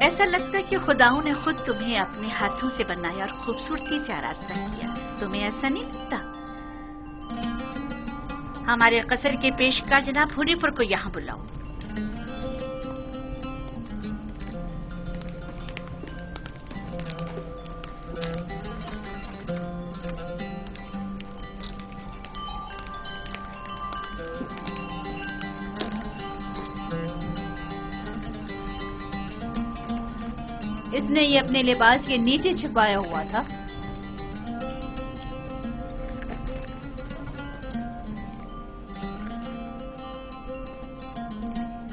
ऐसा लगता है कि खुदाओं ने खुद तुम्हें अपने हाथों से बनाया और खूबसूरती से आरास्ता किया। तुम्हें ऐसा नहीं लगता? हमारे कसर के पेशकार जनाब हुनीफर को यहाँ बुलाओ। इसने ये अपने लिबास के नीचे छिपाया हुआ था।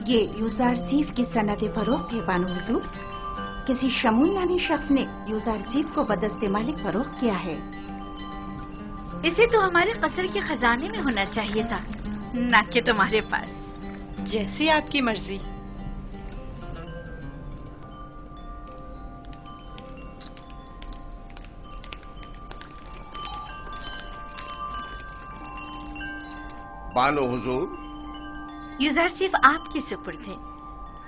ये यूजारसीफ की सनद फरोख्त है बानो हुजूर। किसी शमून नामी शख्स ने यूजारसीफ को बदस्ते मालिक फरोख्त किया है। इसे तो हमारे कसर के खजाने में होना चाहिए था, ना कि तुम्हारे पास। जैसी आपकी मर्जी। बानो हुजूर, यूजारसीफ आपकी सुपुर्द है।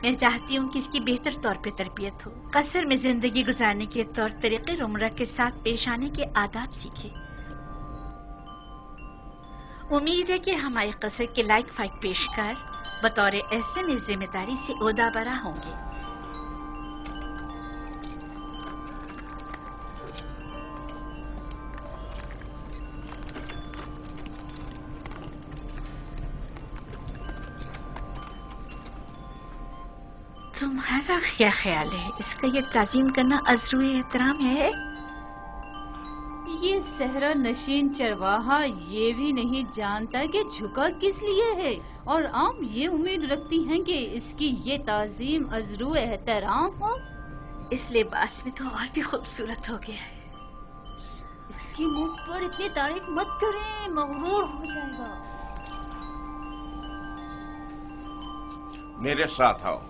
मैं चाहती हूँ कि इसकी बेहतर तौर पे तरबियत हो, कसर में जिंदगी गुजारने के तौर तरीके उम्र के साथ पेश आने के आदाब सीखे। उम्मीद है कि हमारे कसर के लायक फाइक पेशकार बतौर एहसन इस जिम्मेदारी से ओहदा बरा होंगे। तुम्हारा क्या ख्याल है? इसका ये ताज़ीम करना अज़्रुए एहतराम है? ये सहरा नशीन चरवाहा ये भी नहीं जानता कि झुका किस लिए है, और आम ये उम्मीद रखती हैं कि इसकी ये ताज़ीम अज़्रुए एहतराम हो। इस लिबास में तो और भी खूबसूरत हो गया है। इसकी मुंह पर इतनी तारीफ मत करें, मगरूर हो जाएगा। मेरे साथ आओ।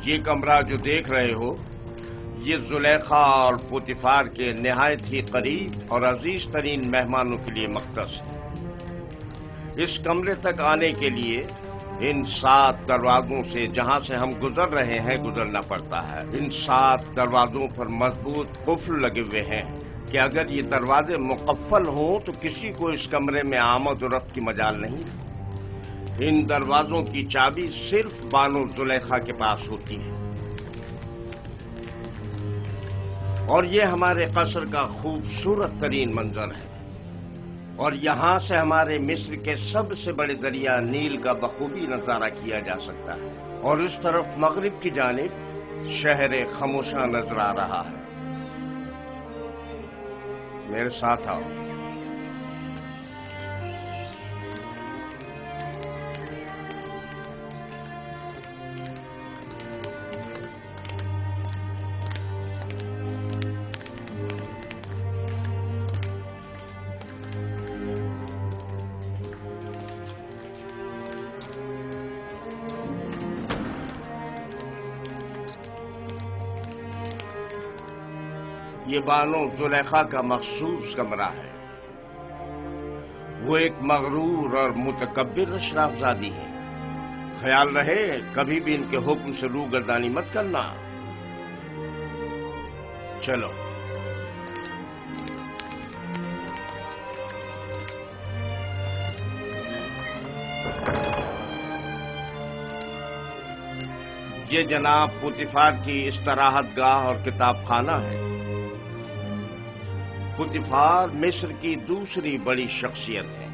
ये कमरा जो देख रहे हो, ये जुलेखा और पुतिफार के निहायत ही करीब और अजीज तरीन मेहमानों के लिए मख्तस है। इस कमरे तक आने के लिए इन 7 दरवाजों से जहां से हम गुजर रहे हैं गुजरना पड़ता है। इन 7 दरवाजों पर मजबूत कुफ्ल लगे हुए हैं कि अगर ये दरवाजे मुकफ्फल हों तो किसी को इस कमरे में आमद और रफ्त की मजाल नहीं। इन दरवाजों की चाबी सिर्फ बानो जुलेखा के पास होती है। और ये हमारे कसर का खूबसूरत तरीन मंजर है, और यहां से हमारे मिस्र के सबसे बड़े दरिया नील का बखूबी नजारा किया जा सकता है। और इस तरफ मगरिब की जानिब शहर खामोशा नजर आ रहा है। मेरे साथ आओ। ये बानो जुलेखा का मखसूस कमरा है। वो एक मगरूर और मुतकब्बिर अशराफजादी है। ख्याल रहे कभी भी इनके हुक्म से रूगर्दानी मत करना। चलो। ये जनाब पुतिफार की इस्तराहत गाह और किताब खाना है। पुतिफार मिस्र की दूसरी बड़ी शख्सियत है,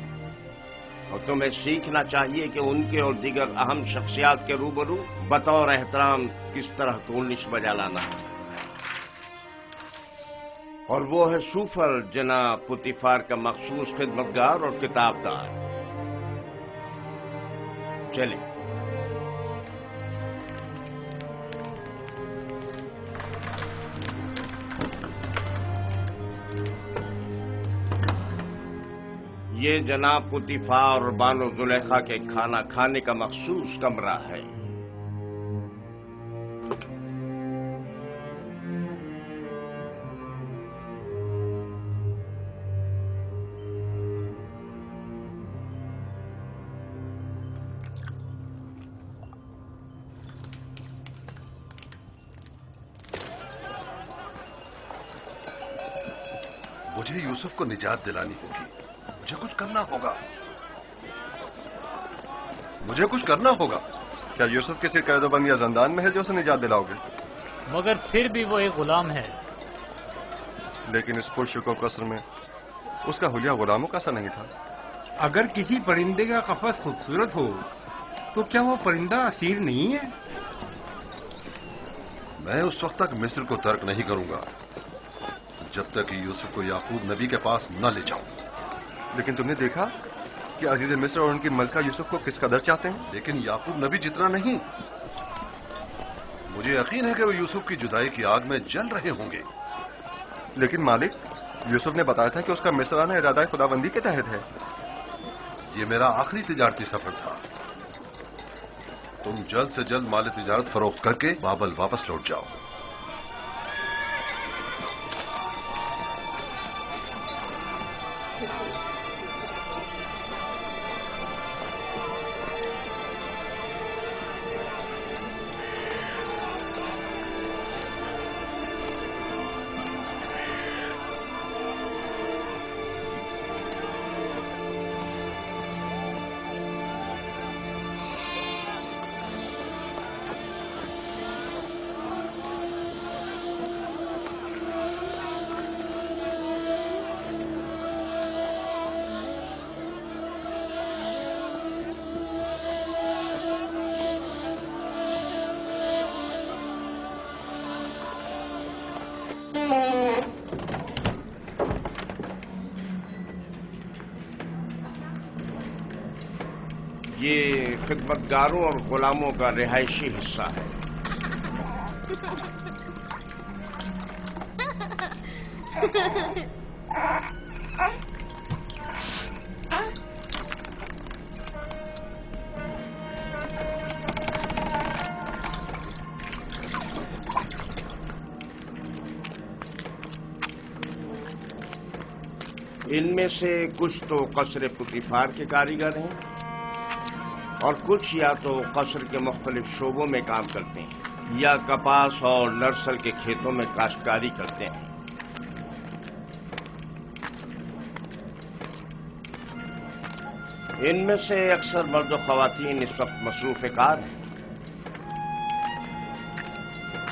और तुम्हें सीखना चाहिए कि उनके और दीगर अहम शख्सियात के रूबरू बतौर एहतराम किस तरह तोलनिश बजा लाना है। और वो है सूफर जनाब पुतिफार का मखसूस खिदमतगार और किताबदार। चले। ये जनाब पुतिफार और बानो जुलेखा के खाना खाने का मखसूस कमरा है। मुझे यूसुफ को निजात दिलानी होगी। मुझे कुछ करना होगा। मुझे कुछ करना होगा। क्या यूसुफ किसी कैदोबंद या जंदान में है जो उसे निजात दिलाओगे? मगर फिर भी वो एक गुलाम है। लेकिन इस पुरशुको कस्र में उसका हुलिया गुलामों का सा नहीं था। अगर किसी परिंदे का कफस खूबसूरत हो तो क्या वो परिंदा असीर नहीं है? मैं उस वक्त तक मिस्र को तर्क नहीं करूंगा जब तक कि यूसुफ को याकूब नबी के पास न ले जाऊं। लेकिन तुमने देखा कि अजीज मिस्र और उनकी मलका यूसुफ को किस कदर चाहते हैं। लेकिन याकूब नबी जितना नहीं। मुझे यकीन है कि वो यूसुफ की जुदाई की आग में जल रहे होंगे। लेकिन मालिक, यूसुफ ने बताया था कि उसका मिस्राना इरादा खुदाबंदी के तहत है। ये मेरा आखिरी तिजारती सफर था। तुम जल्द से जल्द माल तिजारत फरोख्त करके बाबल वापस लौट जाओ। ये खिदमतगारों और गुलामों का रिहायशी हिस्सा है। इनमें से कुछ तो कसरे पुतिफार के कारीगर हैं और कुछ या तो कसर के मुख्तलिफ शोबों में काम करते हैं या कपास और नर्सल के खेतों में काश्तकारी करते हैं। इनमें से अक्सर मर्द और ख्वातीन इस वक्त मसरूफ कार हैं।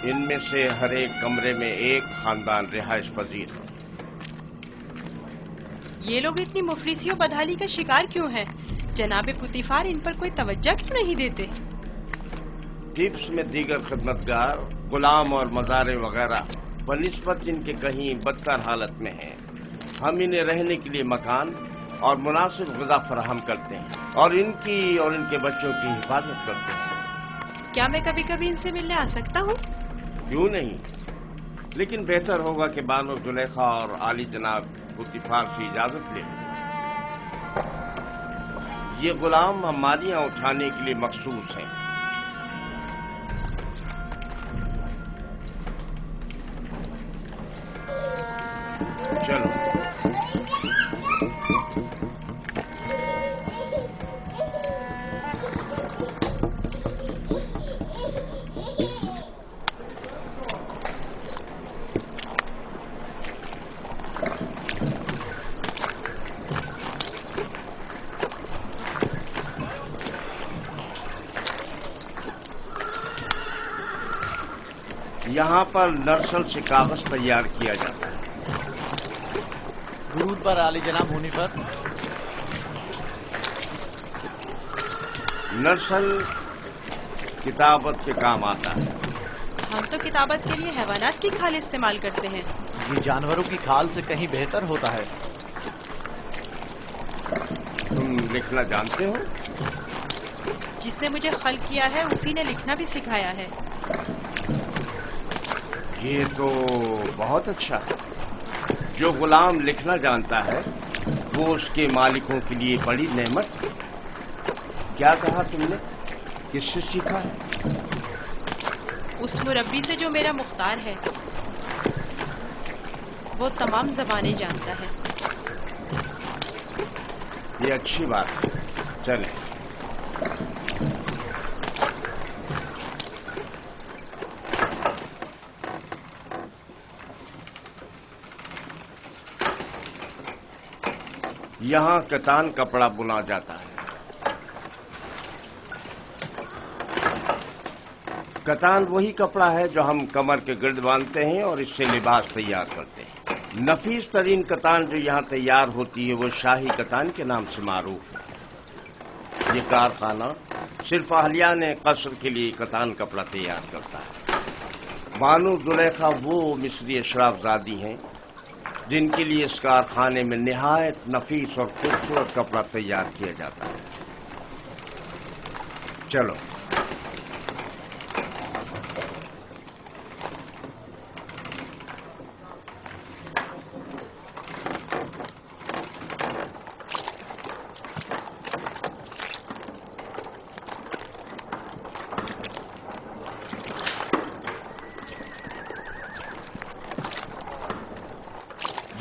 इनमें से हर एक कमरे में एक खानदान रिहाइश पजीर है। ये लोग इतनी मुफलिसी और बदहाली का शिकार क्यों हैं? जनाबे पुतिफार इन पर कोई तवज्जो क्यों नहीं देते? टिप्स में दीगर खिदमतगार, गुलाम और मज़ारे वगैरह बनिस्बत इनके कहीं बदतर हालत में हैं। हम इन्हें रहने के लिए मकान और मुनासिब ग़िज़ा फराहम करते हैं और इनकी और इनके बच्चों की हिफाजत करते हैं। क्या मैं कभी कभी इनसे मिलने आ सकता हूँ? क्यों नहीं, लेकिन बेहतर होगा कि बानो जुलेखा और आली जनाब पुतिफार से इजाजत ले। ये गुलाम हमारियां उठाने के लिए मखसूस हैं। चलो। यहाँ पर नर्सल से कागज तैयार किया जाता है। दुरूद पर आली जनाब होने पर। नर्सल किताबत के काम आता है। हम तो किताबत के लिए हैवानात की खाल इस्तेमाल करते हैं। ये जानवरों की खाल से कहीं बेहतर होता है। तुम लिखना जानते हो? जिसने मुझे खल किया है उसी ने लिखना भी सिखाया है। ये तो बहुत अच्छा है। जो गुलाम लिखना जानता है वो उसके मालिकों के लिए बड़ी नेमत है। क्या कहा तुमने? किससे सीखा है? उस मुरब्बी से जो मेरा मुख्तार है। वो तमाम ज़बानें जानता है। ये अच्छी बात है। चलें। یہاں کتان کپڑا بنا جاتا ہے۔ کتان وہی کپڑا ہے جو ہم کمر کے گرد باندھتے ہیں اور اس سے لباس تیار کرتے ہیں۔ نفیس ترین کتان جو یہاں تیار ہوتی ہے وہ شاہی کتان کے نام سے معروف ہے۔ یہ کارخانہ صرف اہلیان قصر کے لیے کتان کپڑا تیار کرتا ہے۔ بانو زلیخا وہ مصری اشراف زادی ہیں جن کے لیے اس کارخانے میں نہایت نفیس اور خوبصورت کپڑا تیار کیا جاتا ہے۔ چلو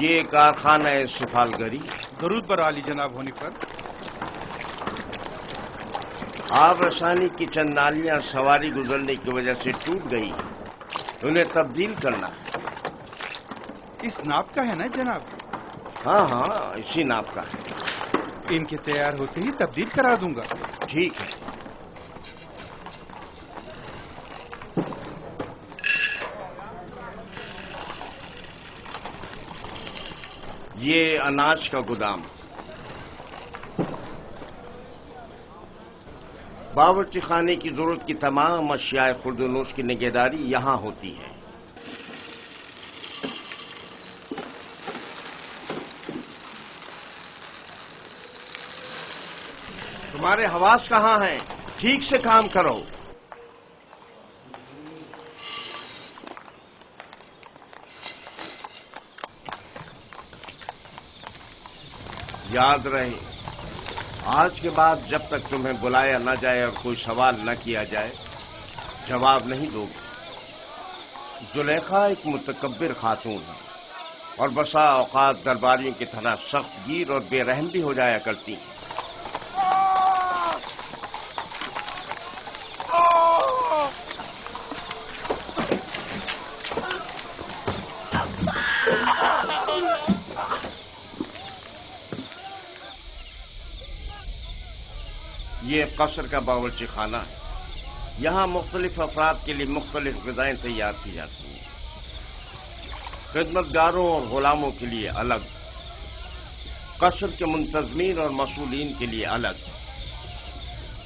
یہ کارخانہ ہے سفالگری۔ درود بر عالی جناب ہونے پر آب رسانی کی چند نالیاں سواری گزرنے کی وجہ سے ٹوٹ گئی ہیں، انہیں تبدیل کرنا ہے۔ اس ناپ کا ہے نا جناب؟ ہاں ہاں، اسی ناپ کا ہے۔ ان کے تیار ہوتے ہی تبدیل کرا دوں گا۔ ٹھیک ہے۔ یہ اناج کا گودام۔ باورچی خانے کی ضرورت کی تمام اشیاء خورد و نوش کی نگہداری یہاں ہوتی ہے۔ تمہارے حواس کہاں ہیں؟ ٹھیک سے کام کرو۔ یاد رہے، آج کے بعد جب تک تمہیں بلایا نہ جائے اور کوئی سوال نہ کیا جائے جواب نہیں دو گے۔ زلیخا ایک متکبر خاتون ہے اور بسا اوقات درباریوں کی طرح سخت گیر اور بے رحم بھی ہو جایا کرتی ہیں۔ یہ قصر کا باورچی خانہ ہے۔ یہاں مختلف افراد کے لیے مختلف غذائیں تیار کی جاتی ہیں۔ خدمت گاروں اور غلاموں کے لیے الگ، قصر کے منتظمین اور مسئولین کے لیے الگ،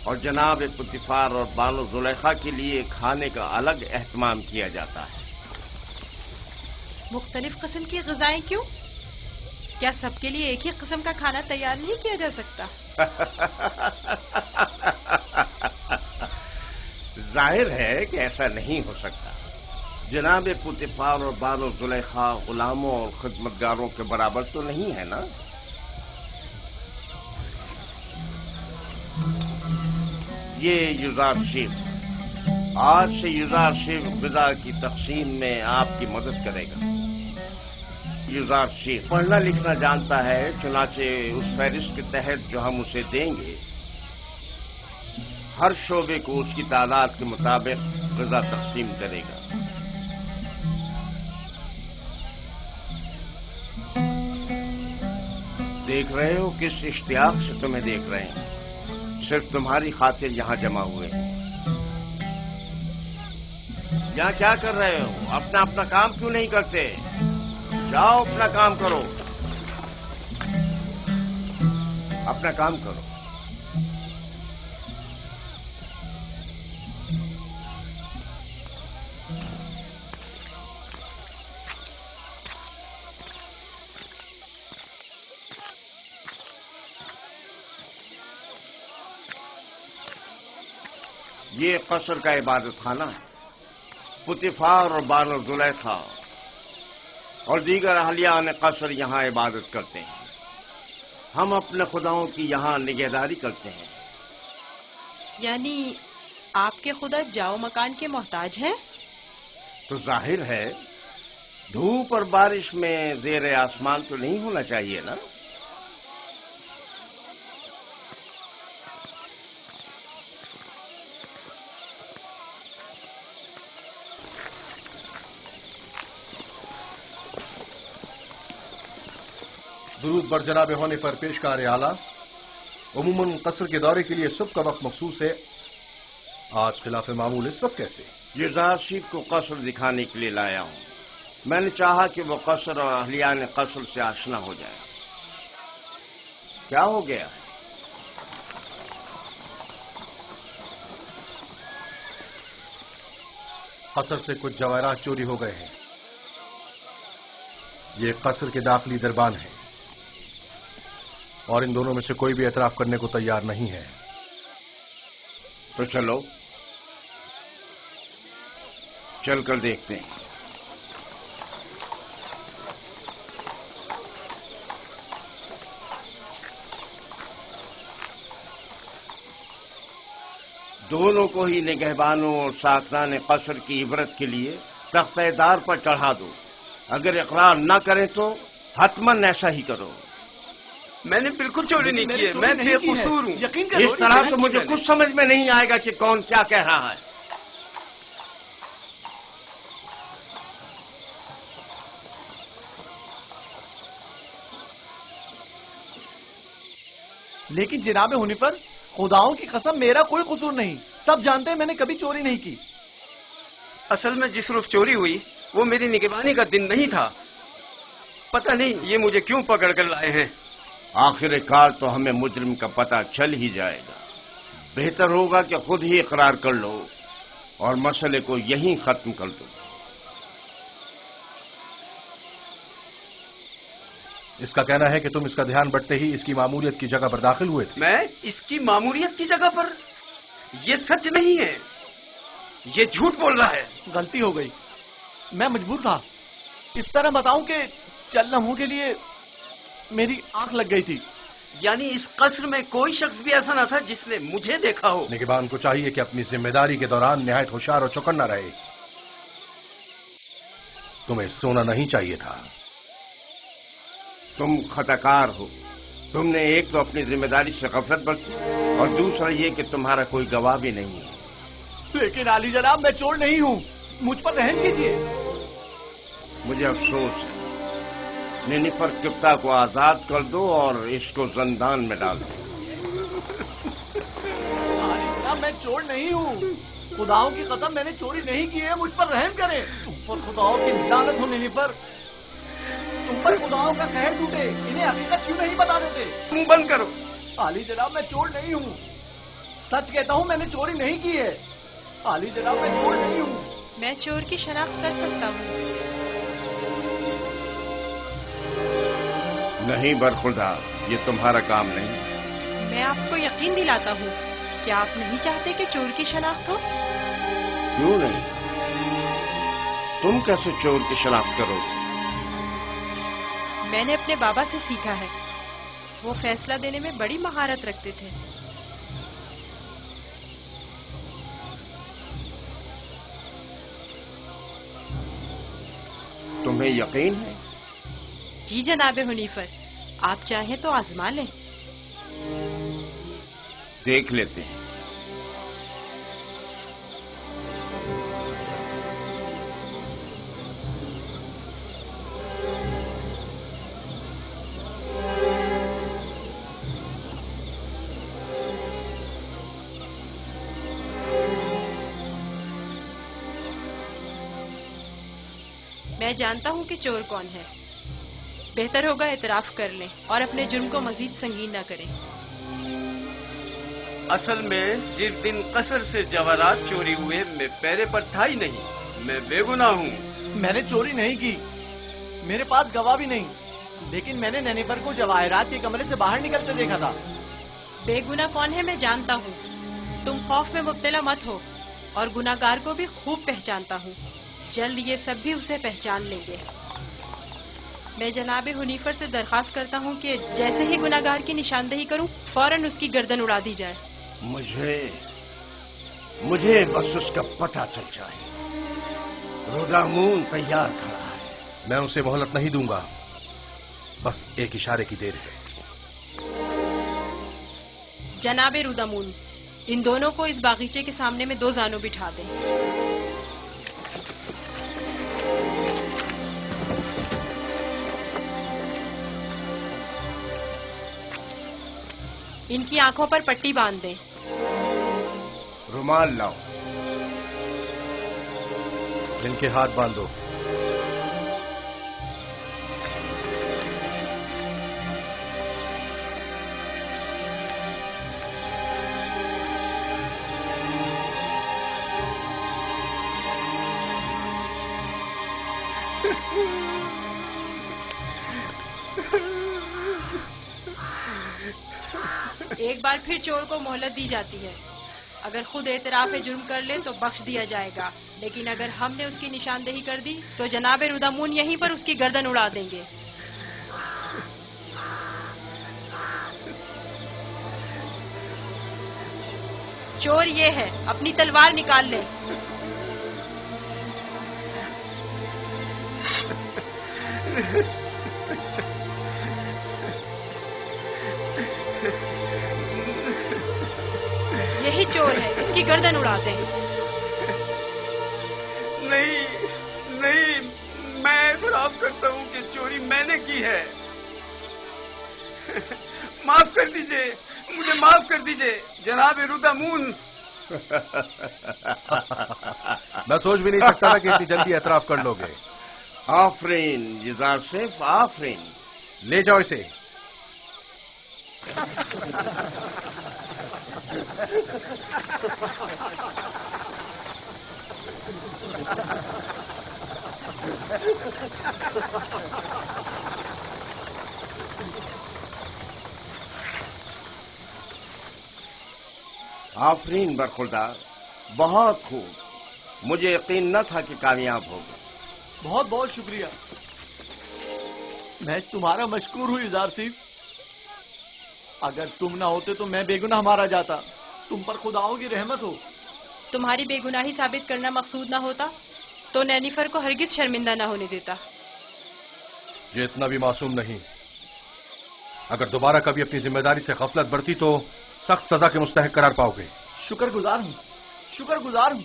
اور جناب پوتیفار اور بانو زلیخا کے لیے کھانے کا الگ اہتمام کیا جاتا ہے۔ مختلف قسم کی غذائیں کیوں؟ کیا سب کے لیے ایک ہی قسم کا کھانا تیار نہیں کیا جا سکتا؟ ظاہر ہے کہ ایسا نہیں ہو سکتا۔ جناب پوتیفار اور بانو زلیخا غلاموں اور خدمتگاروں کے برابر تو نہیں ہے نا؟ یہ یوزار شیف آج سے یوزار شیف غذا کی تقسیم میں آپ کی مدد کرے گا۔ یوزار شیف پڑھنا لکھنا جانتا ہے، چنانچہ اس فہرست کے تحت جو ہم اسے دیں گے ہر شعبے کو اس کی تعداد کے مطابق غذا تقسیم کرے گا۔ دیکھ رہے ہو کس اشتیاق سے تمہیں دیکھ رہے ہیں، صرف تمہاری خاطر یہاں جمع ہوئے ہیں۔ یہاں کیا کر رہے ہو؟ اپنا اپنا کام کیوں نہیں کرتے؟ جاؤ اپنا کام کرو، اپنا کام کرو۔ یہ قصر کا عبادت خانہ ہے۔ پوتیفار اور بانو زلیخا اور دیگر اہلیان قصر یہاں عبادت کرتے ہیں۔ ہم اپنے خداؤں کی یہاں نگہداری کرتے ہیں۔ یعنی آپ کے خدا جاؤ مکان کے محتاج ہیں؟ تو ظاہر ہے دھوپ اور بارش میں زیر آسمان تو نہیں ہونا چاہیے نا؟ दुरूद बर जनाब होने पर पेशकार आला। अमूमन कसर के दौरे के लिए सुबह का वक्त मखसूस है, आज खिलाफ मामूल इस वक्त कैसे? युजारशीफ को कसर दिखाने के लिए लाया हूं। मैंने चाहा कि वो कसर और अहलियान कसर से आशना हो जाए। क्या हो गया है? कसर से कुछ जवाहरात चोरी हो गए हैं। ये कसर के दाखिली दरबान है और इन दोनों में से कोई भी एतराफ करने को तैयार नहीं है। तो चलो चलकर देखते हैं। दोनों को ही निगहबानों और साकरान कसर की इबरत के लिए तख्तेदार पर चढ़ा दो। अगर इकरार न करें तो हतमन ऐसा ही करो। मैंने बिल्कुल चोरी नहीं की है, मैं बेकसूर हूँ। इस तरह तो मुझे कुछ समझ में नहीं आएगा कि कौन क्या कह रहा है। लेकिन जनाब हुनीफर, खुदाओं की कसम मेरा कोई कसूर नहीं। सब जानते हैं मैंने कभी चोरी नहीं की। असल में जिस रोज चोरी हुई वो मेरी निगरानी का दिन नहीं था। पता नहीं ये मुझे क्यों पकड़ कर लाए हैं। आखिरकार तो हमें मुजरिम का पता चल ही जाएगा। बेहतर होगा कि खुद ही इकरार कर लो और मसले को यहीं खत्म कर दो। इसका कहना है कि तुम इसका ध्यान बटते ही इसकी मामूलियत की जगह पर दाखिल हुए थे। मैं इसकी मामूलियत की जगह पर? ये सच नहीं है, ये झूठ बोल रहा है। गलती हो गई, मैं मजबूर था। इस तरह बताऊं कि चल लम्हों के लिए मेरी आंख लग गई थी। यानी इस कस्र में कोई शख्स भी ऐसा न था जिसने मुझे देखा हो। निगहबान को चाहिए कि अपनी जिम्मेदारी के दौरान निहायत होशियार और चौकन्ना रहे। तुम्हें सोना नहीं चाहिए था। तुम खताकार हो। तुमने एक तो अपनी जिम्मेदारी से गफलत बरती और दूसरा ये कि तुम्हारा कोई गवाह भी नहीं है। लेकिन आली जनाब, मैं चोर नहीं हूं, मुझ पर रहम कीजिए। मुझे अफसोस है। निनिफर किप्ता को आजाद कर दो और इसको जंदान में डाल दो। आली जनाब, मैं चोर नहीं हूं। खुदाओं की कसम मैंने चोरी नहीं की है, मुझ पर रहम करें। तुम पर खुदाओं की लानत हो निनिफर। तुम पर खुदाओं का कहर टूटे। इन्हें हकीकत क्यों नहीं बता देते? मुंह बंद करो। आली जनाब, मैं चोर नहीं हूँ। सच कहता हूँ, मैंने चोरी नहीं की है। आली जनाब, मैं चोर नहीं हूँ। मैं चोर की शनाख्त कर सकता हूँ। नहीं बरखुदा, ये तुम्हारा काम नहीं। मैं आपको यकीन दिलाता हूँ। क्या आप नहीं चाहते कि चोर की शनाख्त हो? क्यों नहीं? तुम कैसे चोर की शनाख्त करोगे? मैंने अपने बाबा से सीखा है। वो फैसला देने में बड़ी महारत रखते थे। तुम्हें यकीन है? जी जनाब हुनीफर, आप चाहें तो आजमा लें। देख लेते हैं। मैं जानता हूँ कि चोर कौन है। बेहतर होगा एतराफ कर लें और अपने जुर्म को मजीद संगीन न करें। असल में जिस दिन कसर से जवाहरात चोरी हुए मैं पैरे पर था ही नहीं। मैं बेगुनाह हूँ। मैंने चोरी नहीं की। मेरे पास गवाह भी नहीं। लेकिन मैंने नैनीफर को जवाहरात के कमरे से बाहर निकलते देखा था। बेगुनाह कौन है मैं जानता हूँ। तुम खौफ में मुब्तला मत हो और गुनाहगार को भी खूब पहचानता हूँ। जल्द ये सब भी उसे पहचान लेंगे। मैं जनाब हुनीफर से दरखास्त करता हूँ कि जैसे ही गुनाहगार की निशानदेही करूँ फौरन उसकी गर्दन उड़ा दी जाए। मुझे बस उसका पता चल जाए। रुदामून तैयार खड़ा है। मैं उसे मोहलत नहीं दूंगा। बस एक इशारे की देर है। जनाब रुदामून, इन दोनों को इस बागीचे के सामने में 2 जानों बिठा दें। इनकी आंखों पर पट्टी बांध दें। रुमाल लाओ। इनके हाथ बांधो। एक बार फिर चोर को मोहलत दी जाती है। अगर खुद एतराफ़ जुर्म कर ले तो बख्श दिया जाएगा, लेकिन अगर हमने उसकी निशानदेही कर दी तो जनाब रुदामून यहीं पर उसकी गर्दन उड़ा देंगे। चोर ये है, अपनी तलवार निकाल ले। यही चोर है, इसकी गर्दन उड़ाते हैं। नहीं नहीं, मैं एतराफ करता हूँ कि चोरी मैंने की है। माफ कर दीजिए, मुझे माफ कर दीजिए जनाब रुदामून। मैं सोच भी नहीं सकता था कि इतनी जल्दी एतराफ कर लोगे। आफरीन युज़ार सेफ, आफरीन। ले जाओ इसे। आफरीन बरखुरदार, बहुत खूब। मुझे यकीन न था कि कामयाब होगा। बहुत बहुत शुक्रिया। मैं तुम्हारा मशकूर हूँ युज़ार सिफ। अगर तुम ना होते तो मैं बेगुनाह मारा जाता। तुम पर खुदाओं की रहमत हो। तुम्हारी बेगुनाही साबित करना मकसूद ना होता तो नैनिफर को हरगिज शर्मिंदा ना होने देता। ये इतना भी मासूम नहीं। अगर दोबारा कभी अपनी जिम्मेदारी से गफलत बरती तो सख्त सजा के मुस्तहिक करार पाओगे। शुक्रगुजार हूँ, शुक्रगुजार हूँ।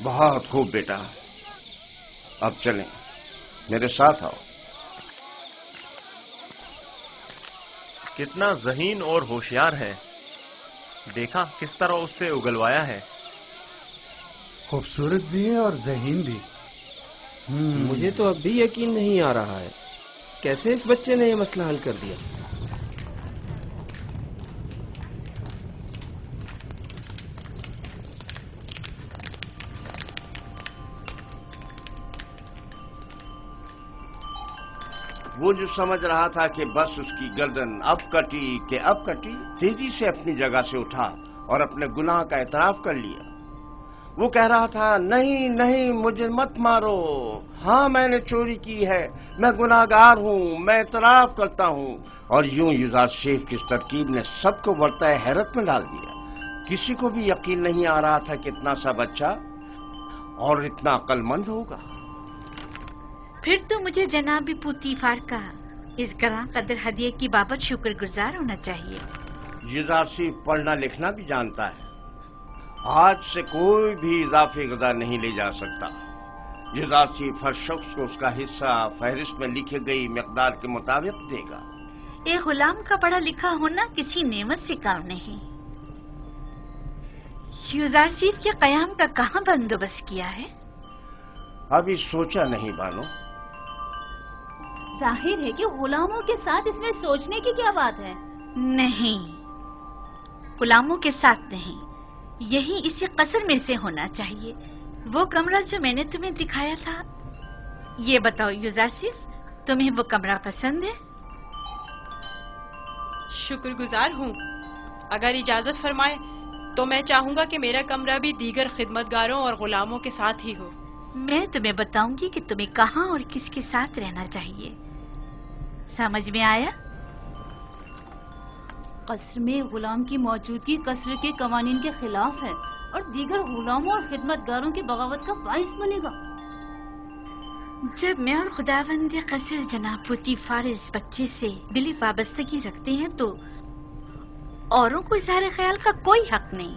बहुत खूब बेटा, अब चलें, मेरे साथ आओ। कितना ज़हीन और होशियार है। देखा किस तरह उससे उगलवाया है। खूबसूरत भी है और ज़हीन भी। मुझे तो अब भी यकीन नहीं आ रहा है कैसे इस बच्चे ने ये मसला हल कर दिया। वो जो समझ रहा था कि बस उसकी गर्दन अब कटी कि अब कटी, तेजी से अपनी जगह से उठा और अपने गुनाह का एतराफ कर लिया। वो कह रहा था, नहीं नहीं, मुझे मत मारो। हाँ, मैंने चोरी की है, मैं गुनाहगार हूँ, मैं एतराफ करता हूँ। और यूं युज़ार शेफ की इस तरकीब ने सबको वर्ताए हैरत में डाल दिया। किसी को भी यकीन नहीं आ रहा था कि इतना सा बच्चा और इतना अक्लमंद होगा। फिर तो मुझे जनाब पुतीफार का इस गरां कदर हदिये की बाबत शुक्रगुजार होना चाहिए। युज़ार शेफ पढ़ना लिखना भी जानता है। आज से कोई भी इजाफी गदा नहीं ले जा सकता। युज़ार शेफ हर शख्स को उसका हिस्सा फहरिस्त में लिखी गई मिकदार के मुताबिक देगा। एक गुलाम का पढ़ा लिखा होना किसी नेमत से काम नहीं। युज़ार शेफ के कयाम का कहाँ बंदोबस्त किया है? अभी सोचा नहीं बानो। जाहिर है कि गुलामों के साथ इसमें सोचने की क्या बात है। नहीं, गुलामों के साथ नहीं, यही इसी कसर में से होना चाहिए। वो कमरा जो मैंने तुम्हें दिखाया था। ये बताओ युज़ार शेफ, तुम्हें वो कमरा पसंद है? शुक्रगुजार हूँ। अगर इजाजत फरमाए तो मैं चाहूंगा कि मेरा कमरा भी दीगर खिदमतगारों और गुलामों के साथ ही हो। मैं तुम्हें बताऊंगी कि तुम्हें कहाँ और किसके साथ रहना चाहिए। समझ में आया? कसर में गुलाम की मौजूदगी कसर के कवानीन के खिलाफ है और दीगर गुलामों और खिदमतगारों की बगावत का बाइस बनेगा। जब मैं और खुदावंद कसर जनाब पुतीफार इस बच्चे से दिली वाबस्तगी रखते हैं तो औरों को इज़हार ख्याल का कोई हक नहीं।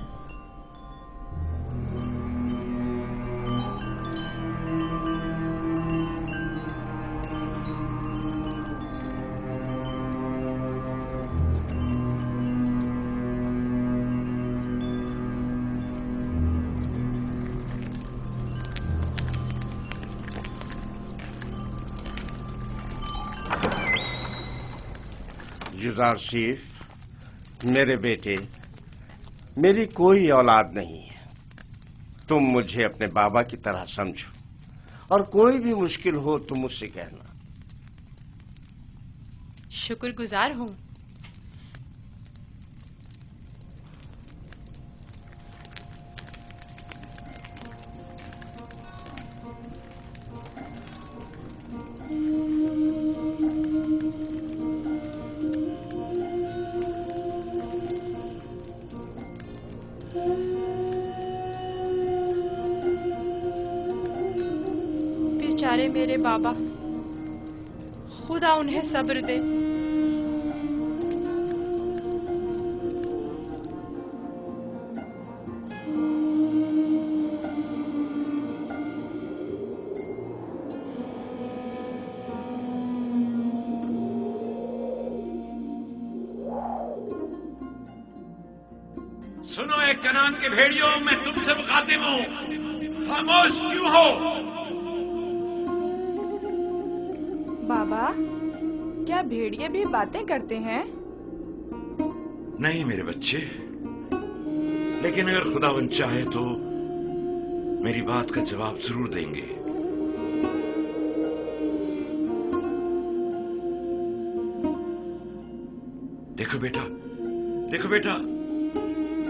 युजारशीफ मेरे बेटे, मेरी कोई औलाद नहीं है। तुम मुझे अपने बाबा की तरह समझो और कोई भी मुश्किल हो तो मुझसे कहना। शुक्रगुजार हूँ। बेचारे मेरे बाबा, खुदा उन्हें सब्र दे। सुनो एक कनान के भेड़ियों, मैं तुमसे मुखातिब हूं, खामोश क्यों हो? बाबा, क्या भेड़िए भी बातें करते हैं? नहीं मेरे बच्चे, लेकिन अगर खुदावन चाहे तो मेरी बात का जवाब जरूर देंगे। देखो बेटा, देखो बेटा,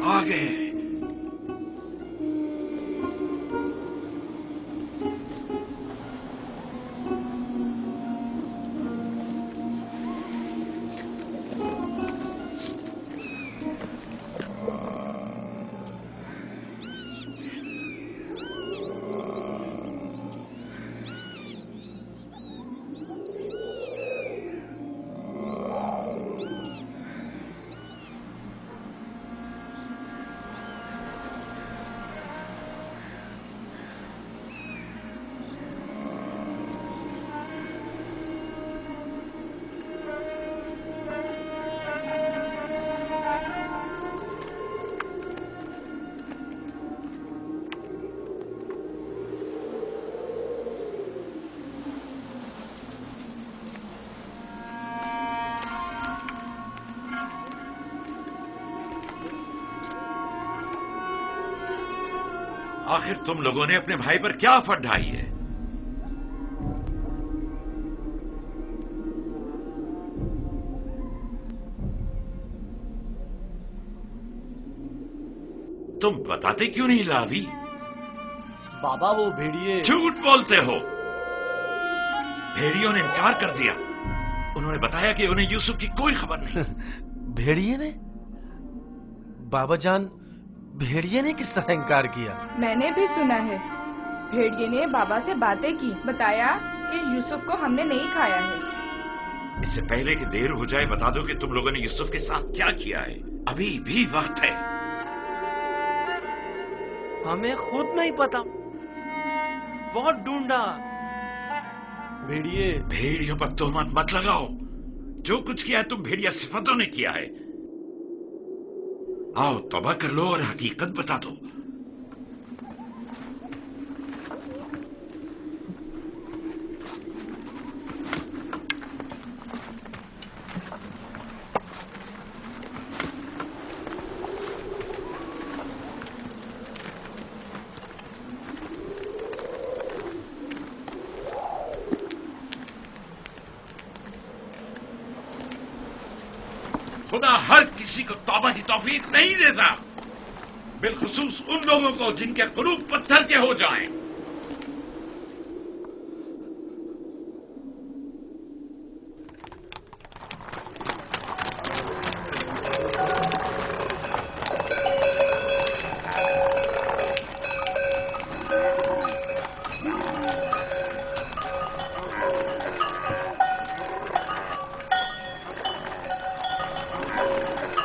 आ गए। आखिर तुम लोगों ने अपने भाई पर क्या आफत ढाई है? तुम बताते क्यों नहीं लावी? बाबा वो भेड़िए। झूठ बोलते हो। भेड़ियों ने इनकार कर दिया। उन्होंने बताया कि उन्हें यूसुफ की कोई खबर नहीं। भेड़िए ने? बाबा जान, भेड़िए ने किस तरह इनकार किया? मैंने भी सुना है। भेड़िए ने बाबा से बातें की, बताया कि यूसुफ को हमने नहीं खाया है। इससे पहले कि देर हो जाए बता दो कि तुम लोगों ने यूसुफ के साथ क्या किया है। अभी भी वक्त है। हमें खुद नहीं पता, बहुत ढूंढा। भेड़ियों पर तोहमत मत लगाओ। जो कुछ किया है तुम भेड़िया सिफतों ने किया है। आओ तौबा कर लो और हकीकत बता दो। खुदा हर किसी को तौबा की तौफीक नहीं देता, बिलखुसूस उन लोगों को जिनके कुलूब पत्थर के हो जाएं।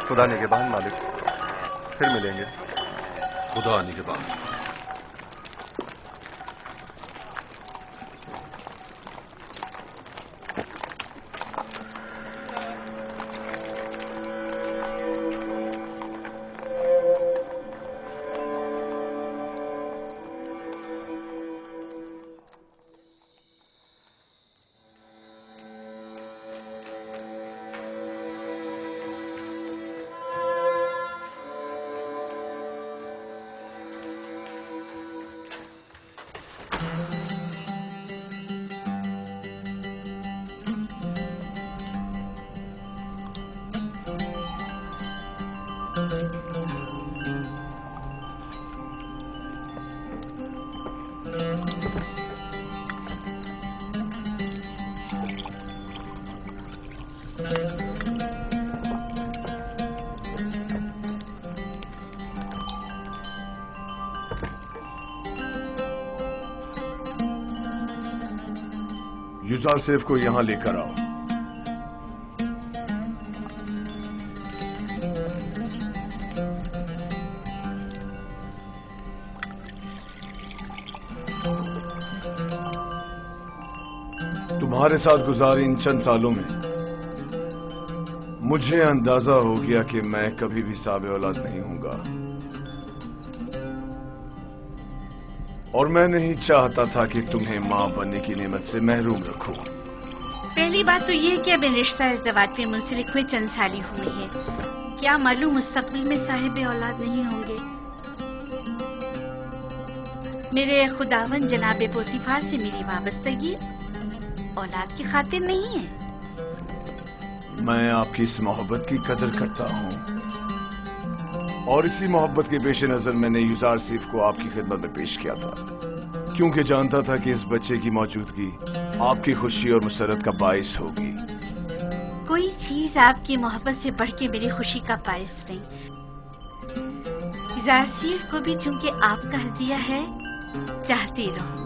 खुदा निगहबान मालिक, फिर मिलेंगे। खुदा निगहबान। युजारसेफ को यहां लेकर आओ। तुम्हारे साथ गुजारे इन चंद सालों में मुझे अंदाजा हो गया कि मैं कभी भी साबे औलाद नहीं हूंगा, और मैं नहीं चाहता था कि तुम्हें मां बनने की नेमत से महरूम रखूं। पहली बात तो ये कि अब रिश्ता इज़्ज़वाज पे मुंसलिक हुए चंद साल ही हुए हैं। क्या मालूम मुस्तकबिल में साहिब औलाद नहीं होंगे। मेरे खुदावन जनाब पोतीफार से मेरी वाबस्तगी औलाद की खातिर नहीं है। मैं आपकी इस मोहब्बत की कदर करता हूं, और इसी मोहब्बत के पेश नजर मैंने युजारसेफ को आपकी खिदमत में पेश किया था, क्योंकि जानता था कि इस बच्चे की मौजूदगी आपकी खुशी और मुसरत का बाइस होगी। कोई चीज आपकी मोहब्बत से बढ़ के मेरी खुशी का बाइस नहीं। युजारसेफ को भी चूंकि आपका हदिया है, चाहती रहूंगी।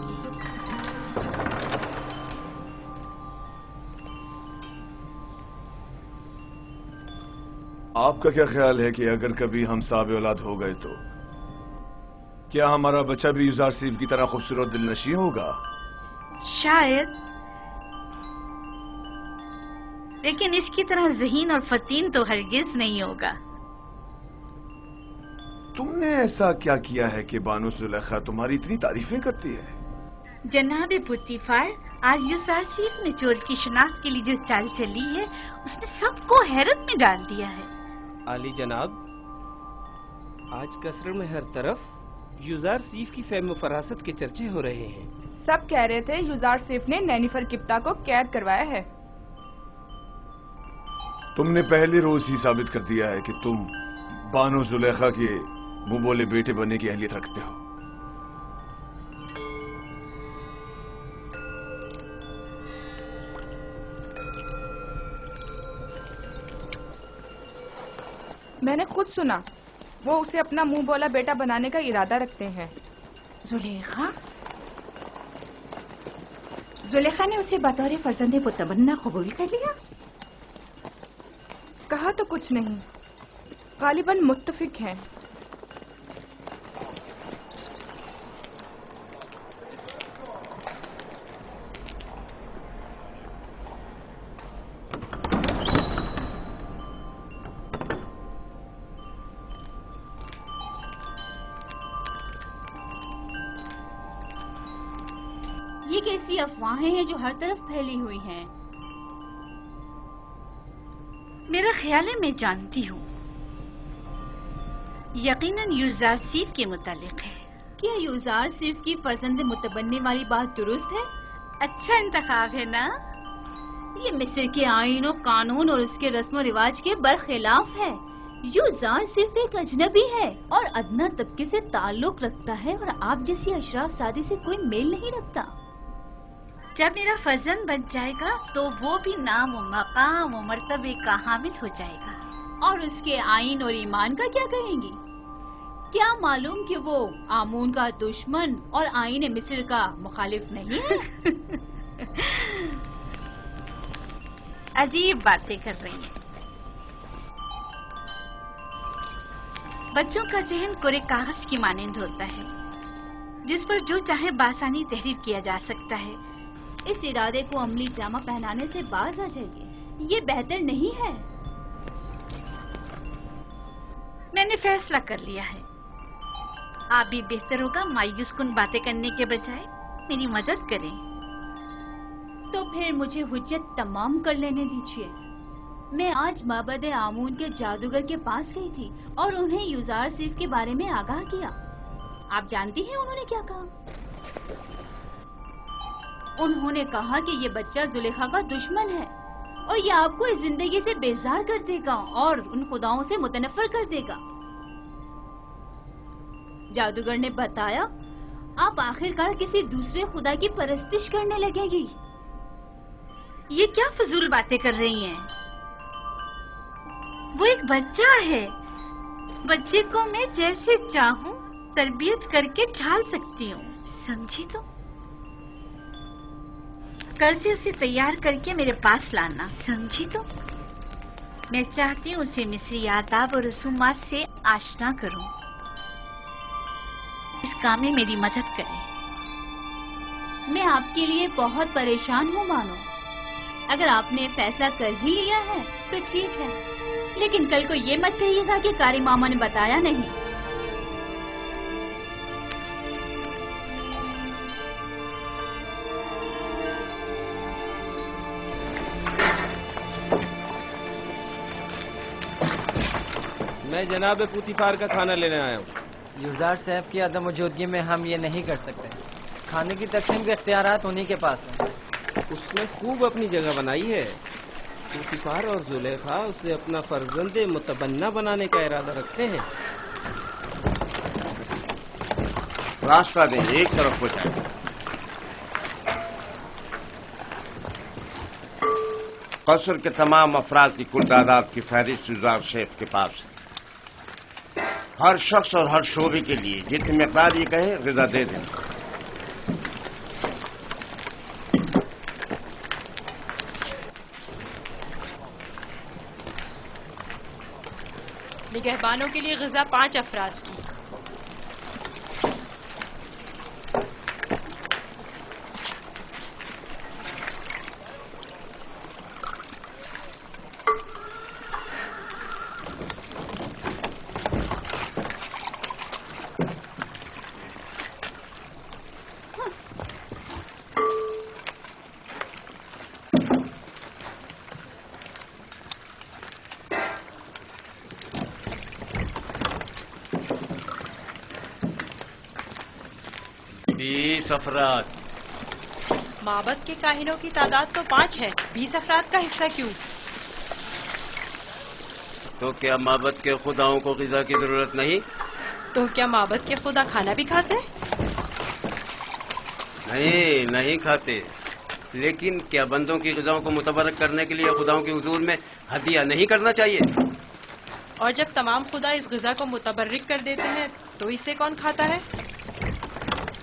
आपका क्या ख्याल है कि अगर कभी हम साबे औलाद हो गए तो क्या हमारा बच्चा भी युजारसेफ की तरह खूबसूरत दिलनशी होगा? शायद, लेकिन इसकी तरह ज़हीन और फतीन तो हरगिज नहीं होगा। तुमने ऐसा क्या किया है कि बानो जुलेखा तुम्हारी इतनी तारीफें करती है? जनाब पोतीफार, आज युजारसेफ ने चोर की शनाख्त के लिए जो चाल चली है, उसने सबको हैरत में डाल दिया है। आली जनाब, आज कसर में हर तरफ युजारसेफ की फेम फरासत के चर्चे हो रहे हैं। सब कह रहे थे युजारसेफ ने नैनीफर किप्ता को कैद करवाया है। तुमने पहले रोज ही साबित कर दिया है कि तुम बानो जुलेखा के मुंह बोले बेटे बनने की अहलियत रखते हो। मैंने खुद सुना, वो उसे अपना मुंह बोला बेटा बनाने का इरादा रखते हैं। जुलेखा ने उसे बतौर फर्जंदे मुतमन्ना कबूल कर लिया? कहा तो कुछ नहीं, गालिबन मुत्तफिक हैं। ये कैसी अफवाहें हैं जो हर तरफ फैली हुई हैं? मेरा ख्याल है मैं जानती हूँ। यकीनन युजारसेफ के मुतालिक है। क्या युजारसेफ की फर्जंद मुतबन्ने वाली बात दुरुस्त है? अच्छा इंतखाब है ना? ये मिस्र के आईन और कानून और उसके रस्म और रिवाज के बरखिलाफ है। युजारसेफ एक अजनबी है और अदना तबके से ताल्लुक रखता है, और आप जैसी अशराफ सादी से कोई मेल नहीं रखता। जब मेरा फर्जंद बन जाएगा तो वो भी नाम और मकाम और मर्तबे का हामिल हो जाएगा। और उसके आईन और ईमान का क्या कहेंगी? क्या मालूम कि वो आमून का दुश्मन और आईन मिस्र का मुखालिफ नहीं है? अजीब बातें कर रही हैं। बच्चों का जहन कोरे कागज की मानंद होता है, जिस पर जो चाहे बासानी तहरीर किया जा सकता है। इस इरादे को अमली जामा पहनाने से बाज आ जाइए, ये बेहतर नहीं है। मैंने फैसला कर लिया है। आप भी बेहतर होगा मायूस कुन बातें करने के बजाय मेरी मदद करें। तो फिर मुझे हुज्जत तमाम कर लेने दीजिए। मैं आज माबद आमून के जादूगर के पास गई थी और उन्हें युजारसेफ के बारे में आगाह किया। आप जानती हैं उन्होंने क्या कहा? उन्होंने कहा कि ये बच्चा जुलेखा का दुश्मन है और ये आपको इस जिंदगी से बेजार कर देगा और उन खुदाओं से मुतनफर कर देगा। जादूगर ने बताया, आप आखिरकार किसी दूसरे खुदा की परस्तिश करने लगेगी। ये क्या फजूल बातें कर रही हैं? वो एक बच्चा है। बच्चे को मैं जैसे चाहूं तरबियत करके ढाल सकती हूँ, समझी? तो कल से उसे तैयार करके मेरे पास लाना, समझी? तो मैं चाहती हूँ उसे मिस्री आदाब और रसूमात से आशना करूँ। इस काम में मेरी मदद करे। मैं आपके लिए बहुत परेशान हूँ मानो। अगर आपने फैसला कर ही लिया है तो ठीक है, लेकिन कल को ये मत कहिएगा कि कारी मामा ने बताया नहीं। मैं जनाब पुतिफार का खाना लेने आया हूँ। युजार साहब की अदम मौजूदगी में हम ये नहीं कर सकते। खाने की तकसीम के इख्तियारात उन्हीं के पास हैं। उसने खूब अपनी जगह बनाई है। पुतिफार और जुलेखा उसे अपना फर्जंद मुतबन्ना बनाने का इरादा रखते हैं। रास्ता दें, एक तरफ हो जाए। कसर के तमाम अफराद की कुल तादाद की फहरिस्त युजार शेफ के पास है। हर शख्स और हर शोबे के लिए जितनी मिकदार ये कहे ग़िज़ा दे दें। निगहबानों के लिए ग़िज़ा 5 अफराद की। अफराद। माबद के काहिनों की तादाद तो 5 है, 20 अफराद का हिस्सा क्यों? तो क्या माबद के खुदाओं को ग़िज़ा की जरूरत नहीं? तो क्या माबद के खुदा खाना भी खाते? नहीं, नहीं खाते। लेकिन क्या बंदों की ग़िज़ाओं को मुतबरक करने के लिए खुदाओं के हुजूर में हदिया नहीं करना चाहिए? और जब तमाम खुदा इस ग़िज़ा को मुतबर्रिक कर देते हैं तो इसे कौन खाता है?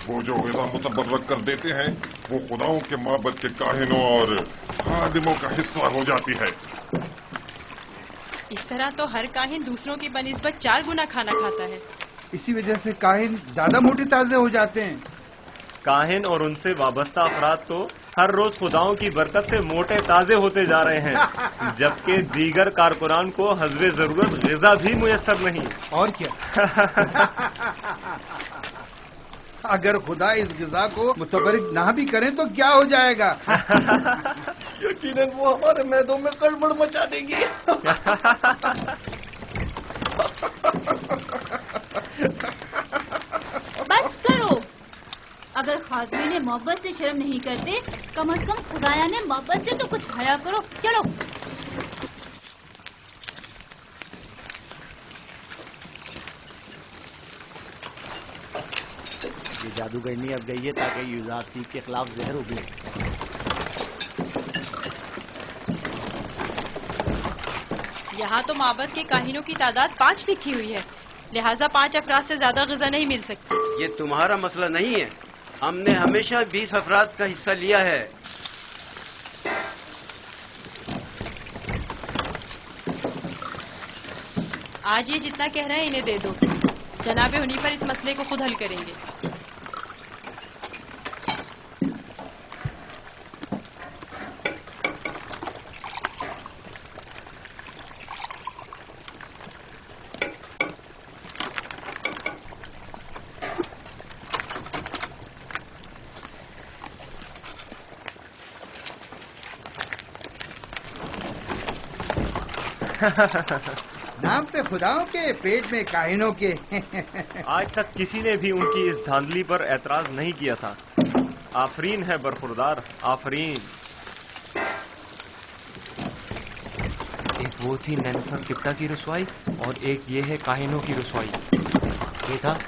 वो जो ग़िज़ा मुतबर्रक कर देते हैं वो खुदाओं के माबद के काहिनों और खादिमों का हिस्सा हो जाती है। इस तरह तो हर काहिन दूसरों की बनिस्बत 4 गुना खाना खाता है। इसी वजह से काहिन ज्यादा मोटे ताजे हो जाते हैं। काहिन और उनसे वाबस्ता अफराद तो हर रोज खुदाओं की बरकत से मोटे ताजे होते जा रहे हैं, जबकि दीगर कारकुनान को हस्बे जरूरत ग़िज़ा भी मुयस्सर नहीं। और क्या अगर खुदा इस ग़िज़ा को मुतबर्रिक ना भी करें तो क्या हो जाएगा? यकीनन वो हमारे मैदों में गड़बड़ मचा देंगी। बस करो। अगर खादमी ने मोहब्बत से शर्म नहीं करते, कम से कम खुदाया ने मोहब्बत से तो कुछ हया करो। चलो। ये जादूगरनी अब गई है ताकि युजार सीफ के खिलाफ जहर उगले। यहाँ तो माबद के काहिनों की तादाद 5 लिखी हुई है, लिहाजा 5 अफराद से ज्यादा ग़िज़ा नहीं मिल सकती। ये तुम्हारा मसला नहीं है। हमने हमेशा 20 अफराद का हिस्सा लिया है। आज ये जितना कह रहे हैं इन्हें दे दो। जनाब हुनीफर इस मसले को खुद हल करेंगे। नाम पे खुदाओं के, पेट में काहिनों के। आज तक किसी ने भी उनकी इस धांधली पर एतराज नहीं किया था। आफरीन है बरखुरदार, आफरीन। एक वो थी नैनफर किप्ता की रसवाई और एक ये है काहिनों की रसवाई। देखा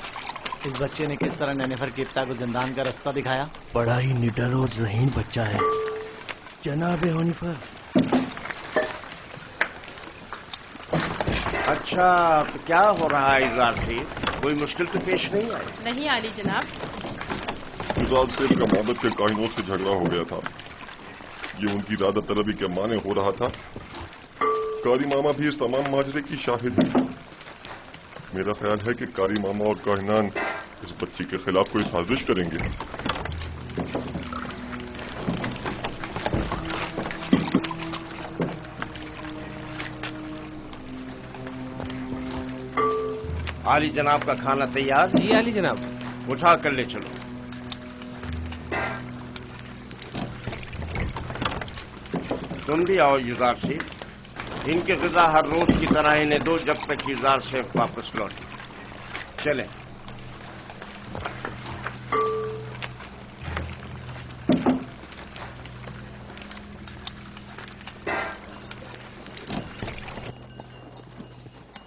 इस बच्चे ने किस तरह नैनफर किप्ता को जिंदान का रास्ता दिखाया। बड़ा ही निडर और ज़हीन बच्चा है जनाब हुनीफर। अच्छा, तो क्या हो रहा है युजार सेफ? कोई मुश्किल तो पेश नहीं आई? नहीं आली जनाब। युजार सेफ का माबद के काहिनों से झगड़ा हो गया था। ये उनकी इरादा तलबी के माने हो रहा था, कारी मामा भी इस तमाम माजरे की शाहिद है। मेरा ख्याल है कि कारी मामा और काहिनान इस बच्ची के खिलाफ कोई साजिश करेंगे। आली जनाब का खाना तैयार? जी आली जनाब। उठा कर ले चलो। तुम भी आओ युजार शेख। इनके ग़िज़ा हर रोज की तरह इन्हें दो जब तक युजार शेख वापस लौटे। चले।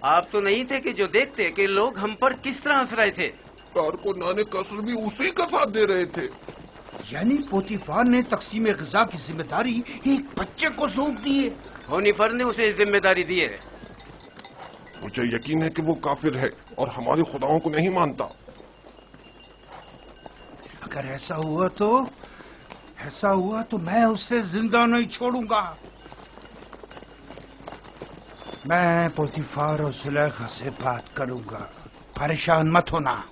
आप तो नहीं थे कि जो देखते कि लोग हम पर किस तरह हंस रहे थे। कारकुनाने कसर भी उसी का साथ दे रहे थे। यानी पोतीफार ने तकसीम ग़िज़ा की जिम्मेदारी एक बच्चे को सौंप दी है। होनीफर ने उसे जिम्मेदारी दी है। मुझे यकीन है कि वो काफिर है और हमारे खुदाओं को नहीं मानता। अगर ऐसा हुआ तो मैं उसे जिंदा नहीं छोड़ूंगा। मैं पोतीफार और जुलेखा से बात करूंगा, परेशान मत होना।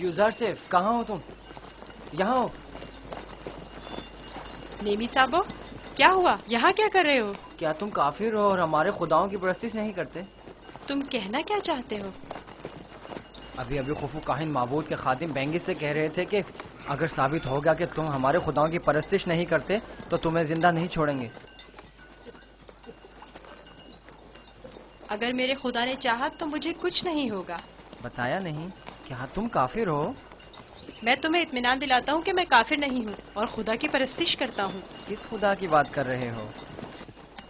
युजार सेफ, कहाँ हो तुम? यहाँ हो। नेमी साहब, क्या हुआ? यहाँ क्या कर रहे हो? क्या तुम काफिर हो और हमारे खुदाओं की परस्तिश नहीं करते? तुम कहना क्या चाहते हो? अभी खुफू काहिन माबूद के खादिम बेंगिस से कह रहे थे कि अगर साबित हो गया कि तुम हमारे खुदाओं की परस्तिश नहीं करते तो तुम्हें जिंदा नहीं छोड़ेंगे। अगर मेरे खुदा ने चाहा तो मुझे कुछ नहीं होगा। बताया नहीं? क्या तुम काफिर हो? मैं तुम्हें इत्मीनान दिलाता हूँ कि मैं काफिर नहीं हूँ और खुदा की परस्तिश करता हूँ। किस खुदा की बात कर रहे हो?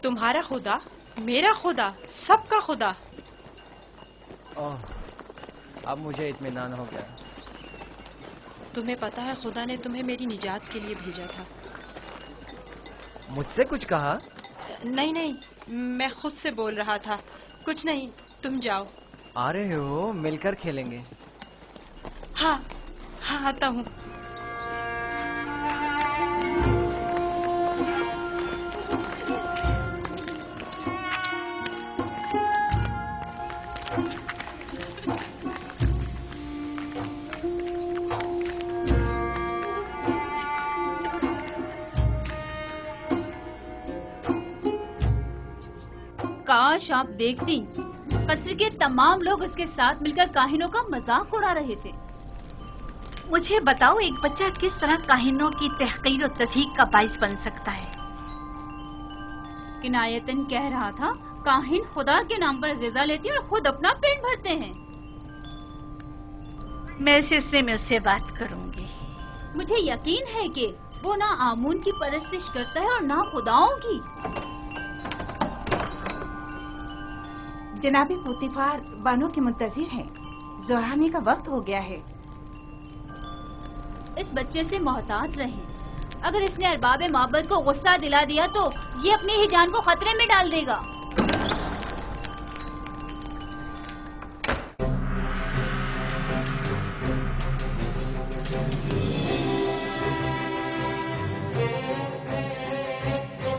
तुम्हारा खुदा, मेरा खुदा, सबका खुदा। ओह, अब मुझे इत्मीनान हो गया। तुम्हें पता है खुदा ने तुम्हें मेरी निजात के लिए भेजा था। मुझसे कुछ कहा? नहीं, मैं खुद से बोल रहा था। कुछ नहीं, तुम जाओ। आ रहे हो? मिलकर खेलेंगे। हाँ, आता हूँ। काश आप देखती, कस्र के तमाम लोग उसके साथ मिलकर काहिनों का मजाक उड़ा रहे थे। मुझे बताओ, एक बच्चा किस तरह काहिनों की तहकीर और तज़हीक का बाइस बन सकता है? किनायतन कह रहा था, काहिन खुदा के नाम पर ग़िज़ा लेते और खुद अपना पेट भरते हैं। मैं इस सिलसिले में उससे बात करूंगी। मुझे यकीन है कि वो ना आमून की परस्तिश करता है और ना खुदाओं की। जनाबे पोतीफार बानो के मुंतजिर हैं। ज़ोहराने का वक्त हो गया है। इस बच्चे से मोहतात रहें। अगर इसने अरबाब माबद को गुस्सा दिला दिया तो ये अपनी ही जान को खतरे में डाल देगा।